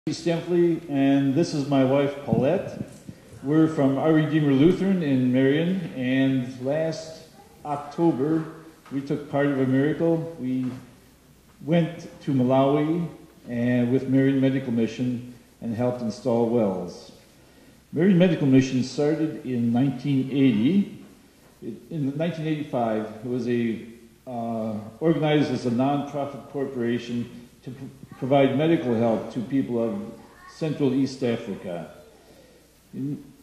Stempfley, and this is my wife Paulette. We're from Our Redeemer Lutheran in Marion, and last October we took part of a miracle. We went to Malawi and with Marion Medical Mission and helped install wells. Marion Medical Mission started in 1980. In 1985, it was organized as a non-profit corporation to provide medical help to people of Central East Africa.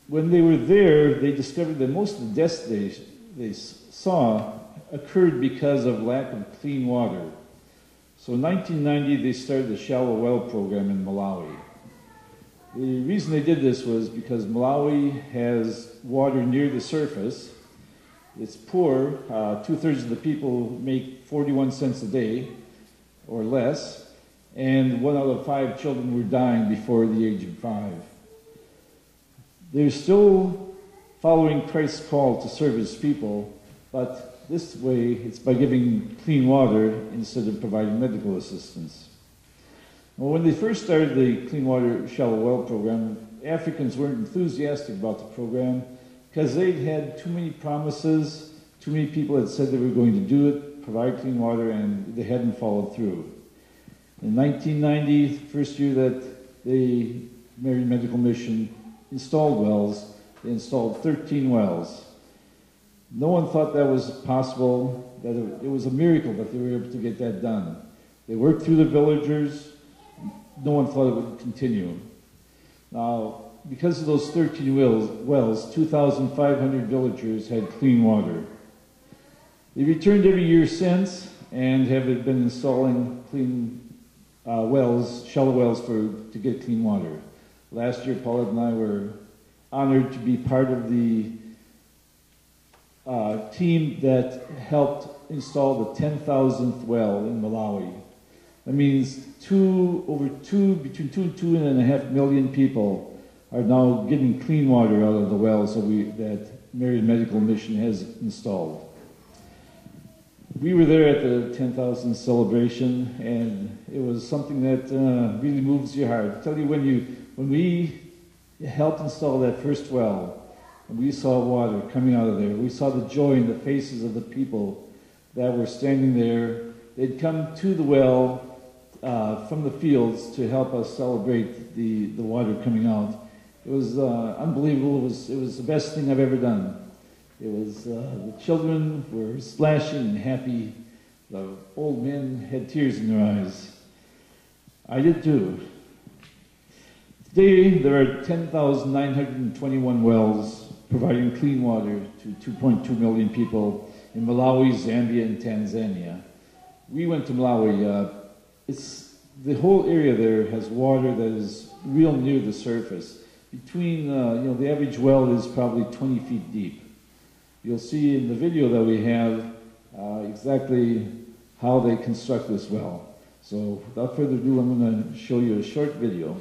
When they were there, they discovered that most of the deaths they saw occurred because of lack of clean water. So in 1990, they started the shallow well program in Malawi. The reason they did this was because Malawi has water near the surface. It's poor. 2/3 of the people make 41 cents a day or less. And 1 out of 5 children were dying before the age of 5. They're still following Christ's call to serve his people, but this way it's by giving clean water instead of providing medical assistance. Well, when they first started the Clean Water Shallow Well program, Africans weren't enthusiastic about the program because they'd had too many promises, too many people had said they were going to do it, provide clean water, and they hadn't followed through. In 1990, the first year that the Marion Medical Mission installed wells, they installed 13 wells. No one thought that was possible, that it was a miracle that they were able to get that done. They worked through the villagers. No one thought it would continue. Now, because of those 13 wells, 2,500 villagers had clean water. They returned every year since and have been installing clean shallow wells to get clean water. Last year, Paulette and I were honored to be part of the team that helped install the 10,000th well in Malawi. That means between 2 and 2.5 million people are now getting clean water out of the wells that Marion Medical Mission has installed. We were there at the 10,000 celebration, and it was something that really moves your heart. I tell you, when we helped install that first well, and we saw water coming out of there, we saw the joy in the faces of the people that were standing there. They'd come to the well from the fields to help us celebrate the water coming out. It was unbelievable. It was the best thing I've ever done. It was, the children were splashing and happy. The old men had tears in their eyes. I did too. Today, there are 10,921 wells providing clean water to 2.2 million people in Malawi, Zambia, and Tanzania. We went to Malawi. The whole area there has water that is real near the surface. Between, the average well is probably 20 feet deep. You'll see in the video that we have exactly how they construct this well. So without further ado, I'm going to show you a short video.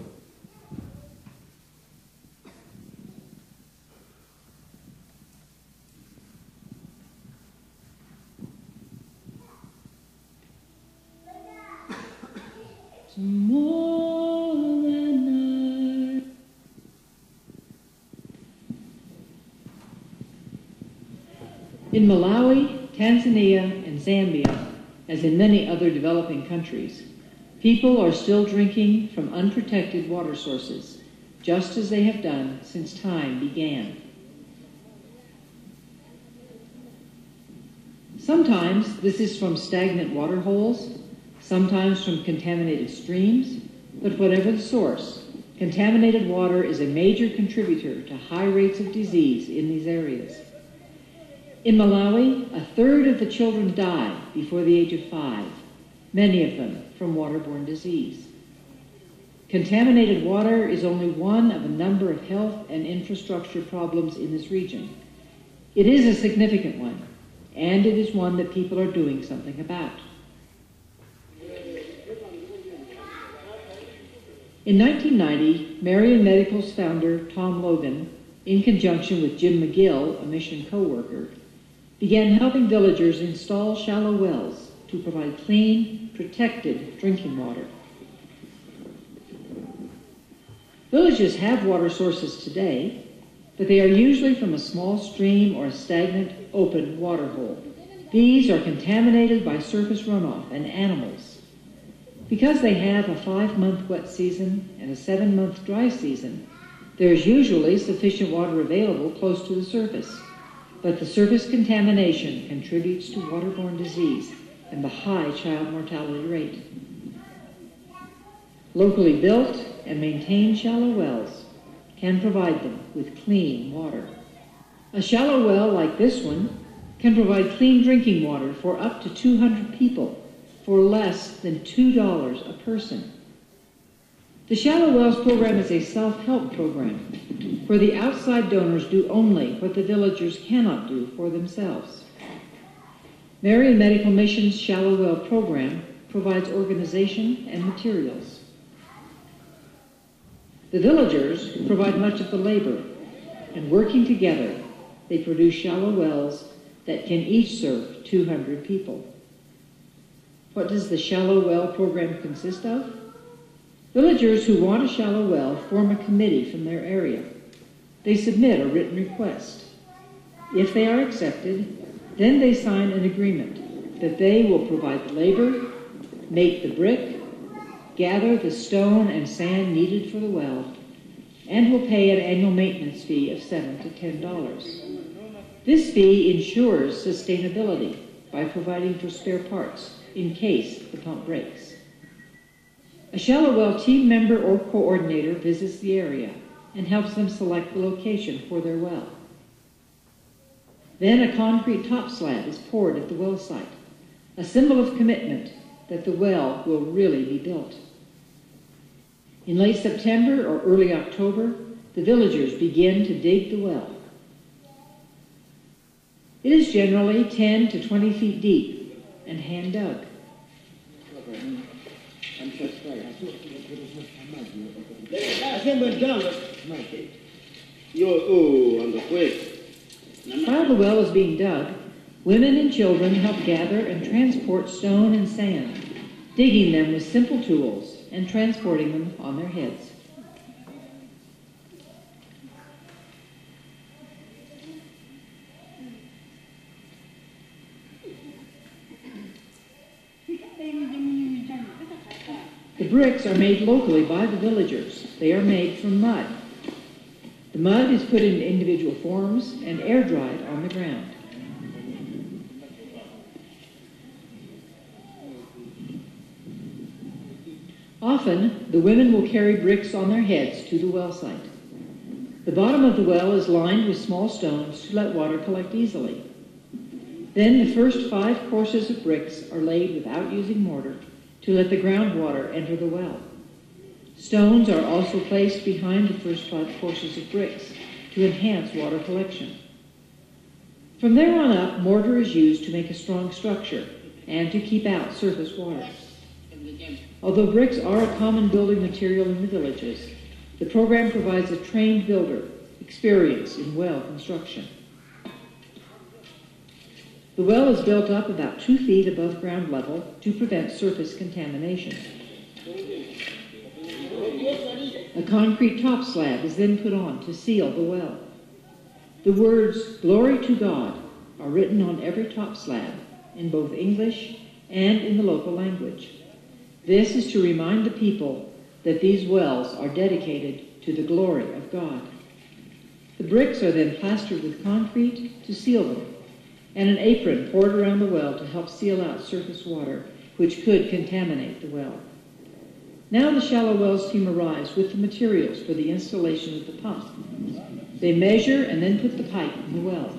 In Malawi, Tanzania, and Zambia, as in many other developing countries, people are still drinking from unprotected water sources, just as they have done since time began. Sometimes this is from stagnant water holes, sometimes from contaminated streams, but whatever the source, contaminated water is a major contributor to high rates of disease in these areas. In Malawi, 1/3 of the children die before the age of 5, many of them from waterborne disease. Contaminated water is only one of a number of health and infrastructure problems in this region. It is a significant one, and it is one that people are doing something about. In 1990, Marion Medical's founder, Tom Logan, in conjunction with Jim McGill, a mission co-worker, began helping villagers install shallow wells to provide clean, protected drinking water. Villages have water sources today, but they are usually from a small stream or a stagnant, open water hole. These are contaminated by surface runoff and animals. Because they have a 5-month wet season and a 7-month dry season, there is usually sufficient water available close to the surface, but the surface contamination contributes to waterborne disease and the high child mortality rate. Locally built and maintained shallow wells can provide them with clean water. A shallow well like this one can provide clean drinking water for up to 200 people for less than $2 a person. The Shallow Wells program is a self-help program where the outside donors do only what the villagers cannot do for themselves. Marion Medical Mission's Shallow Well program provides organization and materials. The villagers provide much of the labor, and working together, they produce shallow wells that can each serve 200 people. What does the Shallow Well program consist of? Villagers who want a shallow well form a committee from their area. They submit a written request. If they are accepted, then they sign an agreement that they will provide the labor, make the brick, gather the stone and sand needed for the well, and will pay an annual maintenance fee of $7 to $10. This fee ensures sustainability by providing for spare parts in case the pump breaks. A shallow well team member or coordinator visits the area and helps them select the location for their well. Then a concrete top slab is poured at the well site, a symbol of commitment that the well will really be built. In late September or early October, the villagers begin to dig the well. It is generally 10 to 20 feet deep and hand dug. While the well is being dug, women and children help gather and transport stone and sand, digging them with simple tools and transporting them on their heads. The bricks are made locally by the villagers. They are made from mud. The mud is put into individual forms and air dried on the ground. Often, the women will carry bricks on their heads to the well site. The bottom of the well is lined with small stones to let water collect easily. Then the first 5 courses of bricks are laid without using mortar to let the groundwater enter the well. Stones are also placed behind the first 5 courses of bricks to enhance water collection. From there on up, mortar is used to make a strong structure and to keep out surface water. Although bricks are a common building material in the villages, the program provides a trained builder experienced in well construction. The well is built up about 2 feet above ground level to prevent surface contamination. A concrete top slab is then put on to seal the well. The words, "Glory to God," are written on every top slab in both English and in the local language. This is to remind the people that these wells are dedicated to the glory of God. The bricks are then plastered with concrete to seal them, and an apron poured around the well to help seal out surface water, which could contaminate the well. Now the Shallow Wells team arrives with the materials for the installation of the pump. They measure and then put the pipe in the well.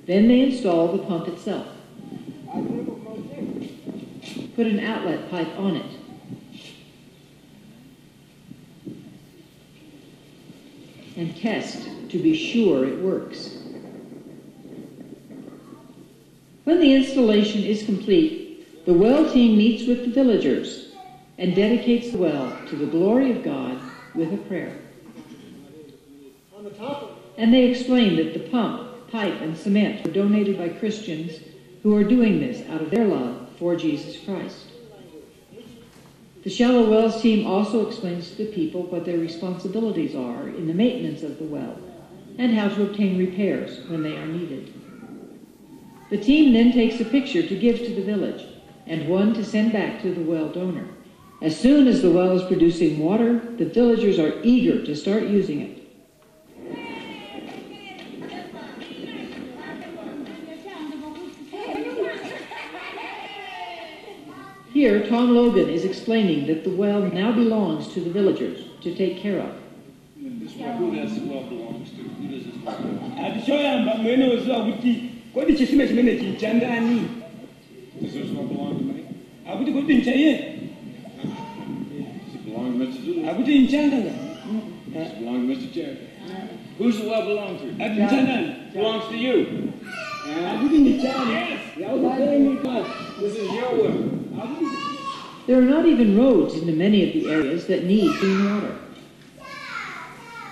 Then they install the pump itself. Put an outlet pipe on it. And test to be sure it works. When the installation is complete, the well team meets with the villagers and dedicates the well to the glory of God with a prayer. And they explain that the pump, pipe, and cement were donated by Christians who are doing this out of their love for Jesus Christ. The Shallow Wells team also explains to the people what their responsibilities are in the maintenance of the well and how to obtain repairs when they are needed. The team then takes a picture to give to the village and one to send back to the well donor. As soon as the well is producing water, the villagers are eager to start using it. Here, Tom Logan is explaining that the well now belongs to the villagers to take care of. Who does the well belongs to? Who does this well belong to? Does this well belong to me? Does it belong to Mr. Zulu? Does it belong to Mr. Chair? Who's the well belong to? Belongs to you. This is your well. There are not even roads into many of the areas that need clean water.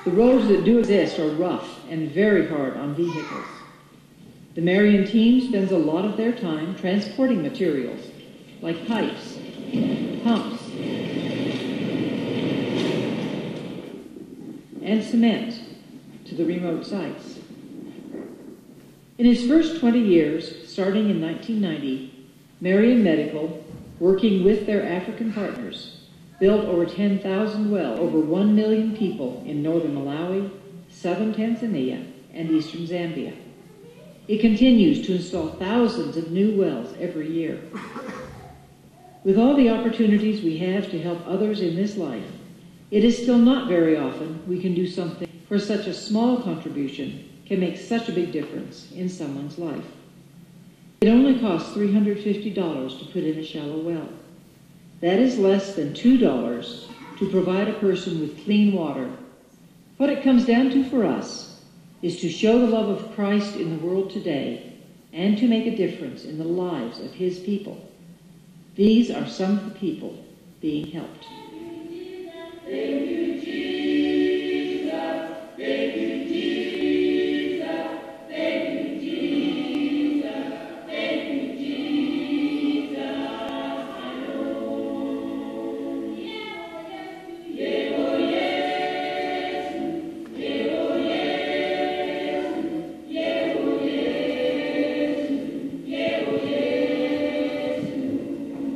The roads that do exist are rough and very hard on vehicles. The Marion team spends a lot of their time transporting materials like pipes, pumps, and cement to the remote sites. In his first 20 years, starting in 1990, Marion Medical, working with their African partners, built over 10,000 wells, over 1 million people in northern Malawi, southern Tanzania, and eastern Zambia. It continues to install thousands of new wells every year. With all the opportunities we have to help others in this life, it is still not very often we can do something, for such a small contribution can make such a big difference in someone's life. It only costs $350 to put in a shallow well. That is less than $2 to provide a person with clean water. What it comes down to for us is to show the love of Christ in the world today and to make a difference in the lives of his people. These are some of the people being helped. Thank you, Jesus. Thank you, Jesus. Thank you, Jesus. Thank you, Jesus. I know. Yeah, oh yes. Yeah, oh yes. Yeah, oh yes. Yeah, oh yes.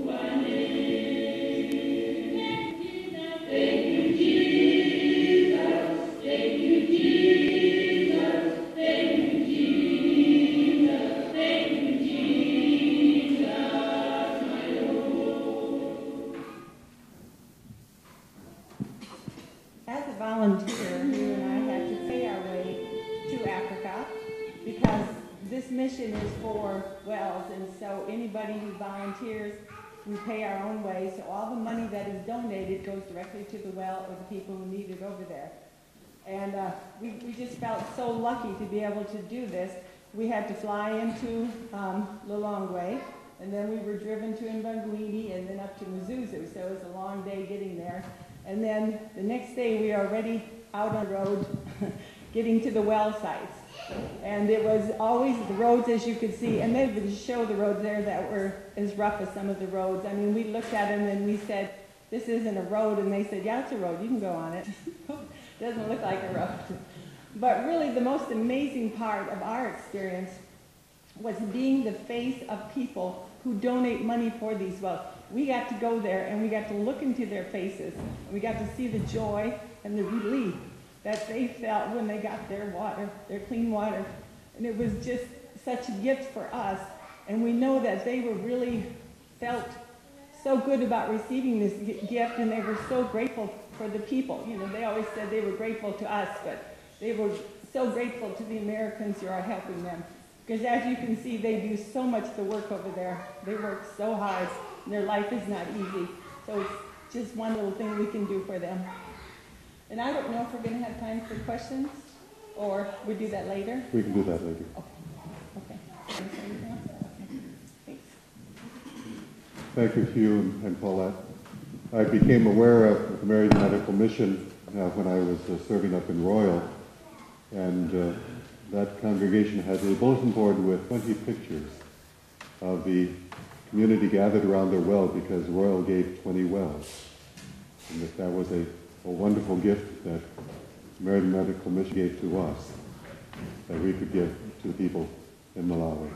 One Thank you, Jesus. Thank you, Jesus. Thank you, Jesus. Thank you, Jesus, my Lord. As a volunteer, Hugh and I had to pay our way to Africa because this mission is for wells, and so anybody who volunteers, we pay our own way, so all the money that is donated goes directly to the well or the people who need it over there. And we just felt so lucky to be able to do this. We had to fly into Lilongwe, and then we were driven to Mbangwini and then up to Mzuzu, so it was a long day getting there. And then the next day we are already out on the road getting to the well sites. And it was always the roads, as you could see, and they would show the roads there that were as rough as some of the roads. I mean, we looked at them and we said, this isn't a road, and they said, yeah, it's a road, you can go on it. Doesn't look like a road. But really the most amazing part of our experience was being the face of people who donate money for these wells. We got to go there and we got to look into their faces, and we got to see the joy and the relief that they felt when they got their water, their clean water. And it was just such a gift for us. And we know that they were really felt so good about receiving this gift, and they were so grateful for the people. You know, they always said they were grateful to us, but they were so grateful to the Americans who are helping them. Because as you can see, they do so much of the work over there. They work so hard, and their life is not easy. So it's just one little thing we can do for them. And I don't know if we're going to have time for questions, or we do that later. We can do that later. Okay. Thanks. Thank you, Hugh and Paulette. I became aware of the Marion Medical Mission when I was serving up in Royal, and that congregation has a bulletin board with 20 pictures of the community gathered around their well because Royal gave 20 wells. And that was a wonderful gift that Marion Medical Mission gave to us, that we could give to the people in Malawi.